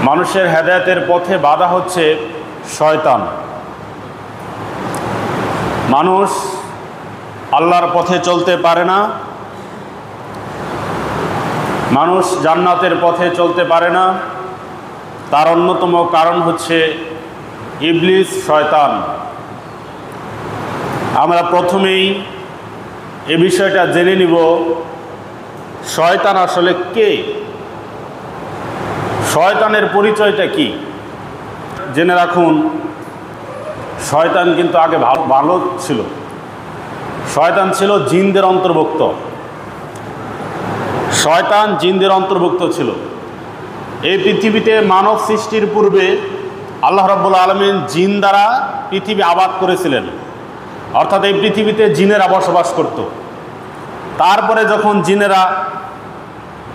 মানুষের হেদায়েতের পথে বাধা হচ্ছে শয়তান। মানুষ আল্লাহর পথে চলতে পারে না, মানুষ জান্নাতের পথে চলতে পারে না। তার অন্যতম কারণ হচ্ছে ইবলিস, শয়তান। আমরা প্রথমেই এ বিষয়টা জেনে নিব, শয়তান আসলে কে, শয়তানের পরিচয়টা কি। জেনে রাখুন, শয়তান কিন্তু আগে ভালো ছিল। শয়তান ছিল জিনদের অন্তর্ভুক্ত। শয়তান জিনদের অন্তর্ভুক্ত ছিল। এই পৃথিবীতে মানব সৃষ্টির পূর্বে আল্লাহ রাব্বুল আলামিন জিন দ্বারা পৃথিবী আবাদ করেছিলেন, অর্থাৎ এই পৃথিবীতে জিনেরা বসবাস করত। তারপরে যখন জিনেরা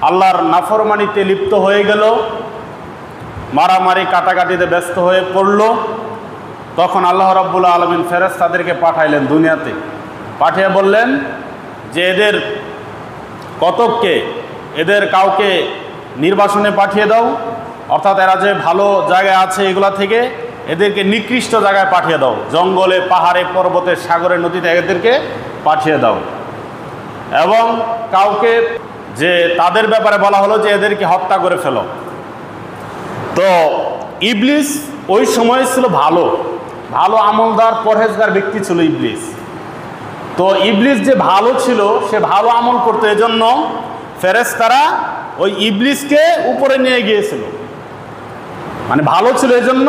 আল্লাহর নাফরমানিতে লিপ্ত হয়ে গেল, মারামারি কাটাকাটিতে ব্যস্ত হয়ে পড়ল, তখন আল্লাহ রাব্বুল আলামিন ফেরেশতাদেরকে পাঠাইলেন দুনিয়াতে। পাঠিয়ে বললেন যে এদের কতককে, এদের কাউকে নির্বাসনে পাঠিয়ে দাও, অর্থাৎ এরা যে ভালো জায়গায় আছে এগুলা থেকে এদেরকে নিকৃষ্ট জায়গায় পাঠিয়ে দাও, জঙ্গলে, পাহাড়ে, পর্বতে, সাগরে, নদীতে এদেরকে পাঠিয়ে দাও। এবং কাউকে, যে তাদের ব্যাপারে বলা হলো যে এদেরকে হত্যা করে ফেলো। তো ইবলিস ওই সময় ছিল ভালো ভালো আমলদার, পরহেজগার ব্যক্তি ছিল ইবলিস। তো ইবলিস যে ভালো ছিল, সে ভালো আমল করতে, এজন্য ফেরেশতারা ওই ইবলিসকে উপরে নিয়ে গিয়েছিল। মানে ভালো ছিল এজন্য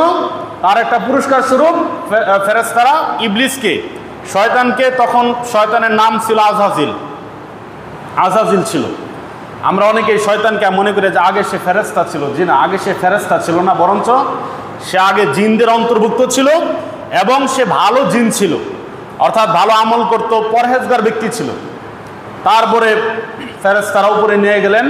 তার একটা পুরস্কার স্বরূপ ফেরেশতারা ইবলিসকে, শয়তানকে, তখন শয়তানের নাম ছিল আজাজিল। আজাজিল ছিল। আমরা অনেকেই শয়তানকে মনে করি যে আগে সে ফেরেশতা ছিল। জি না, আগে সে ফেরেশতা ছিল না, বরঞ্চ সে আগে জিনদের অন্তর্ভুক্ত ছিল এবং সে ভালো জিন ছিল, অর্থাৎ ভালো আমল করত, পরহেজগার ব্যক্তি ছিল। তারপরে ফেরেশতারা উপরে নিয়ে গেলেন